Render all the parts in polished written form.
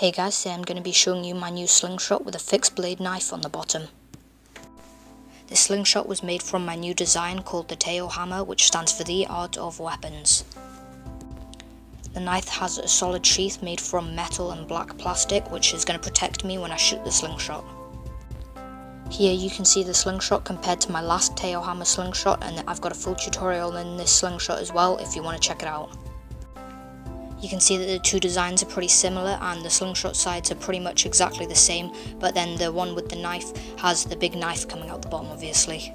Hey guys, today I'm going to be showing you my new slingshot with a fixed blade knife on the bottom. This slingshot was made from my new design called the TAOW hammer, which stands for the Art of Weapons. The knife has a solid sheath made from metal and black plastic, which is going to protect me when I shoot the slingshot. Here you can see the slingshot compared to my last TAOW hammer slingshot, and I've got a full tutorial in this slingshot as well if you want to check it out. You can see that the two designs are pretty similar and the slingshot sides are pretty much exactly the same, but then the one with the knife has the big knife coming out the bottom obviously.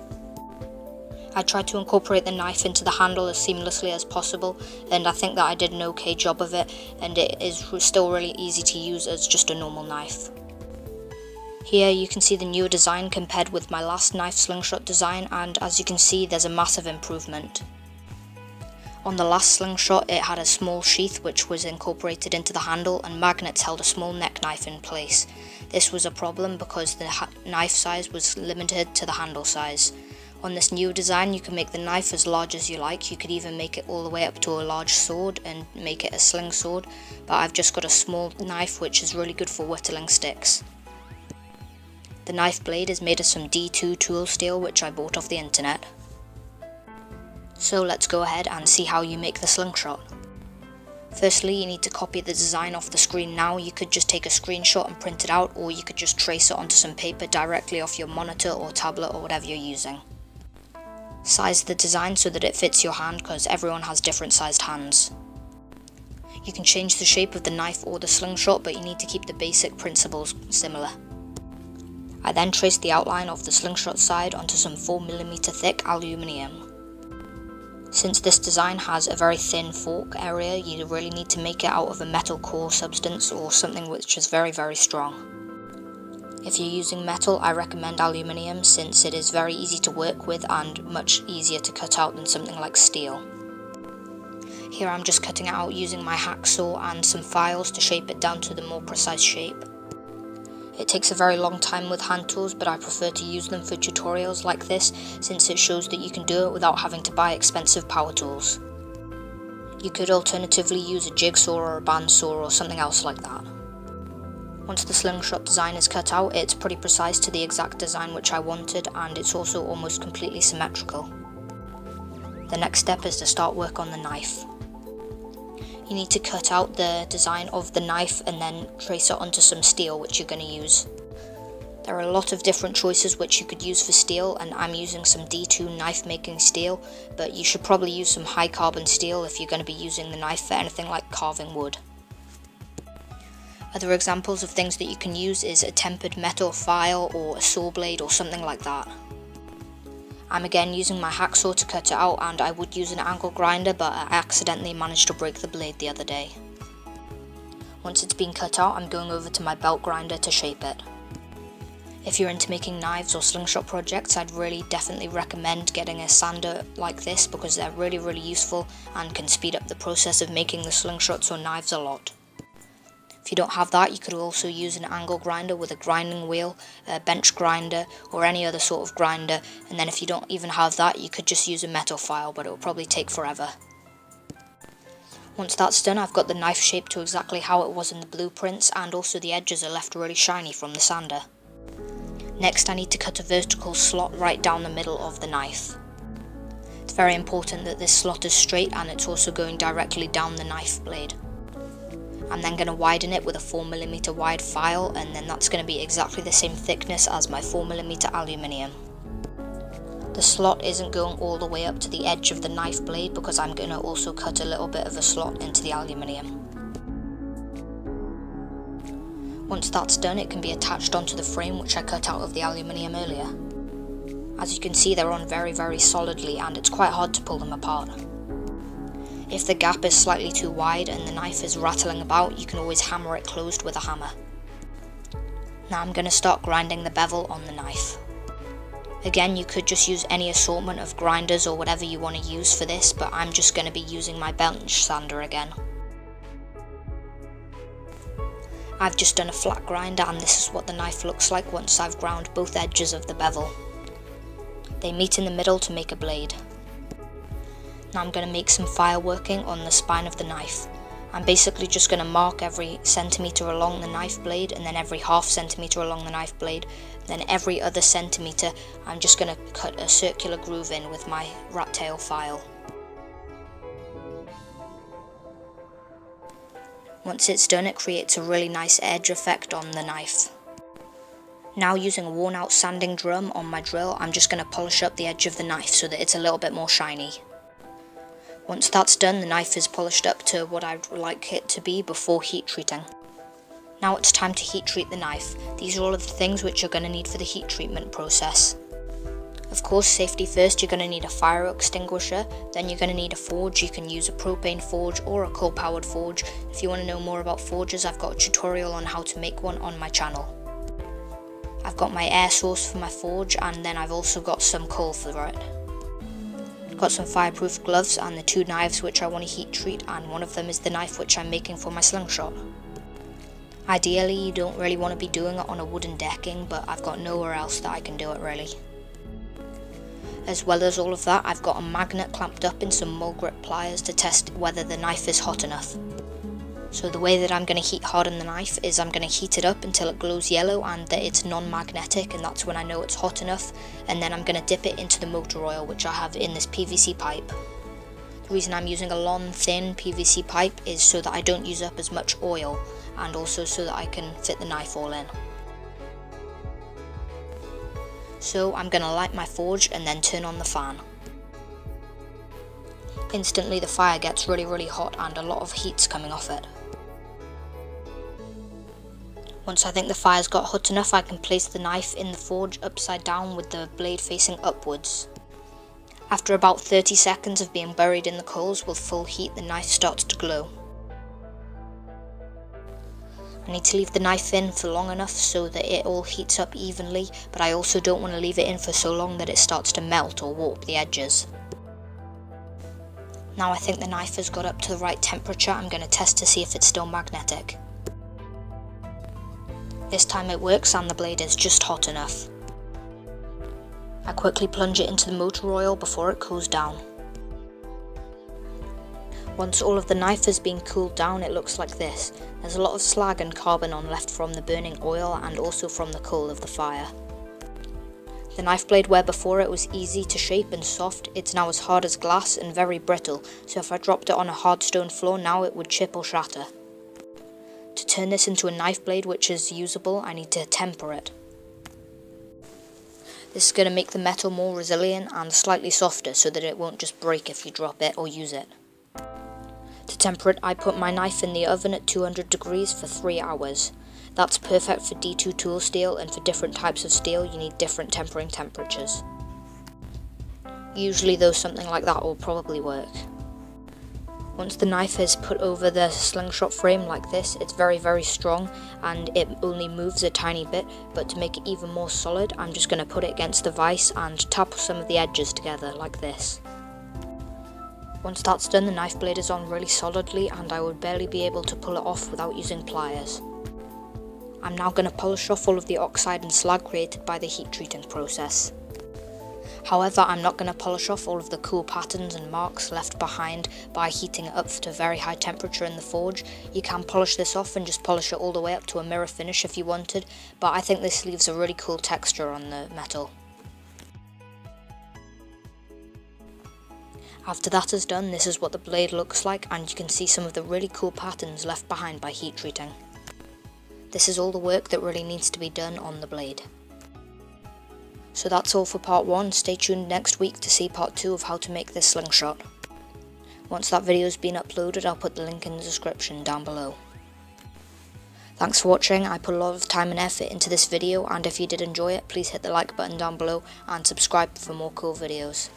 I tried to incorporate the knife into the handle as seamlessly as possible, and I think that I did an okay job of it, and it is still really easy to use as just a normal knife. Here you can see the newer design compared with my last knife slingshot design, and as you can see there's a massive improvement. On the last slingshot it had a small sheath which was incorporated into the handle, and magnets held a small neck knife in place. This was a problem because the knife size was limited to the handle size. On this new design you can make the knife as large as you like. You could even make it all the way up to a large sword and make it a sling sword, but I've just got a small knife which is really good for whittling sticks. The knife blade is made of some D2 tool steel which I bought off the internet. So let's go ahead and see how you make the slingshot. Firstly, you need to copy the design off the screen now. You could just take a screenshot and print it out, or you could just trace it onto some paper directly off your monitor or tablet or whatever you're using. Size the design so that it fits your hand, because everyone has different sized hands. You can change the shape of the knife or the slingshot, but you need to keep the basic principles similar. I then traced the outline of the slingshot side onto some 4mm thick aluminium. Since this design has a very thin fork area, you really need to make it out of a metal core substance or something which is very strong. If you're using metal, I recommend aluminium since it is very easy to work with and much easier to cut out than something like steel. Here I'm just cutting it out using my hacksaw and some files to shape it down to the more precise shape. It takes a very long time with hand tools, but I prefer to use them for tutorials like this since it shows that you can do it without having to buy expensive power tools. You could alternatively use a jigsaw or a bandsaw or something else like that. Once the slingshot design is cut out, it's pretty precise to the exact design which I wanted, and it's also almost completely symmetrical. The next step is to start work on the knife. You need to cut out the design of the knife and then trace it onto some steel which you're going to use. There are a lot of different choices which you could use for steel, and I'm using some D2 knife making steel, but you should probably use some high carbon steel if you're going to be using the knife for anything like carving wood. Other examples of things that you can use is a tempered metal file or a saw blade or something like that. I'm again using my hacksaw to cut it out, and I would use an angle grinder, but I accidentally managed to break the blade the other day. Once it's been cut out, I'm going over to my belt grinder to shape it. If you're into making knives or slingshot projects, I'd really definitely recommend getting a sander like this because they're really useful and can speed up the process of making the slingshots or knives a lot. If you don't have that, you could also use an angle grinder with a grinding wheel, a bench grinder, or any other sort of grinder, and then if you don't even have that, you could just use a metal file, but it will probably take forever. Once that's done, I've got the knife shaped to exactly how it was in the blueprints, and also the edges are left really shiny from the sander. Next, I need to cut a vertical slot right down the middle of the knife. It's very important that this slot is straight, and it's also going directly down the knife blade. I'm then going to widen it with a 4mm wide file, and then that's going to be exactly the same thickness as my 4mm aluminium. The slot isn't going all the way up to the edge of the knife blade because I'm going to also cut a little bit of a slot into the aluminium. Once that's done, it can be attached onto the frame which I cut out of the aluminium earlier. As you can see, they're on very solidly, and it's quite hard to pull them apart. If the gap is slightly too wide and the knife is rattling about, you can always hammer it closed with a hammer. Now I'm going to start grinding the bevel on the knife. Again, you could just use any assortment of grinders or whatever you want to use for this, but I'm just going to be using my bench sander again. I've just done a flat grinder, and this is what the knife looks like once I've ground both edges of the bevel. They meet in the middle to make a blade. Now I'm going to make some file working on the spine of the knife. I'm basically just going to mark every centimetre along the knife blade, and then every half centimetre along the knife blade, then every other centimetre I'm just going to cut a circular groove in with my rat tail file. Once it's done, it creates a really nice edge effect on the knife. Now, using a worn out sanding drum on my drill, I'm just going to polish up the edge of the knife so that it's a little bit more shiny. Once that's done, the knife is polished up to what I'd like it to be before heat treating. Now it's time to heat treat the knife. These are all of the things which you're going to need for the heat treatment process. Of course, safety first, you're going to need a fire extinguisher, then you're going to need a forge. You can use a propane forge or a coal powered forge. If you want to know more about forges, I've got a tutorial on how to make one on my channel. I've got my air source for my forge, and then I've also got some coal for it. Got some fireproof gloves and the two knives which I want to heat treat, and one of them is the knife which I'm making for my slingshot. Ideally, you don't really want to be doing it on a wooden decking, but I've got nowhere else that I can do it really. As well as all of that, I've got a magnet clamped up in some mole grip pliers to test whether the knife is hot enough. So the way that I'm going to heat harden the knife is I'm going to heat it up until it glows yellow and that it's non-magnetic, and that's when I know it's hot enough, and then I'm going to dip it into the motor oil which I have in this PVC pipe. The reason I'm using a long thin PVC pipe is so that I don't use up as much oil, and also so that I can fit the knife all in. So I'm going to light my forge and then turn on the fan. Instantly the fire gets really hot and a lot of heat's coming off it. Once I think the fire's got hot enough, I can place the knife in the forge upside down with the blade facing upwards. After about 30 seconds of being buried in the coals with full heat, the knife starts to glow. I need to leave the knife in for long enough so that it all heats up evenly, but I also don't want to leave it in for so long that it starts to melt or warp the edges. Now I think the knife has got up to the right temperature. I'm going to test to see if it's still magnetic. This time it works and the blade is just hot enough. I quickly plunge it into the motor oil before it cools down. Once all of the knife has been cooled down, it looks like this. There's a lot of slag and carbon on left from the burning oil and also from the coal of the fire. The knife blade where before it was easy to shape and soft, it's now as hard as glass and very brittle, so if I dropped it on a hard stone floor now it would chip or shatter. To turn this into a knife blade which is usable, I need to temper it. This is going to make the metal more resilient and slightly softer so that it won't just break if you drop it or use it. To temper it, I put my knife in the oven at 200 degrees for 3 hours. That's perfect for D2 tool steel, and for different types of steel you need different tempering temperatures. Usually though, something like that will probably work. Once the knife is put over the slingshot frame like this, it's very strong and it only moves a tiny bit, but to make it even more solid I'm just going to put it against the vise and tap some of the edges together like this. Once that's done, the knife blade is on really solidly and I would barely be able to pull it off without using pliers. I'm now going to polish off all of the oxide and slag created by the heat treating process. However, I'm not going to polish off all of the cool patterns and marks left behind by heating it up to a very high temperature in the forge. You can polish this off and just polish it all the way up to a mirror finish if you wanted, but I think this leaves a really cool texture on the metal. After that is done, this is what the blade looks like, and you can see some of the really cool patterns left behind by heat treating. This is all the work that really needs to be done on the blade. So that's all for part 1, stay tuned next week to see part 2 of how to make this slingshot. Once that video has been uploaded, I'll put the link in the description down below. Thanks for watching. I put a lot of time and effort into this video, and if you did enjoy it, please hit the like button down below and subscribe for more cool videos.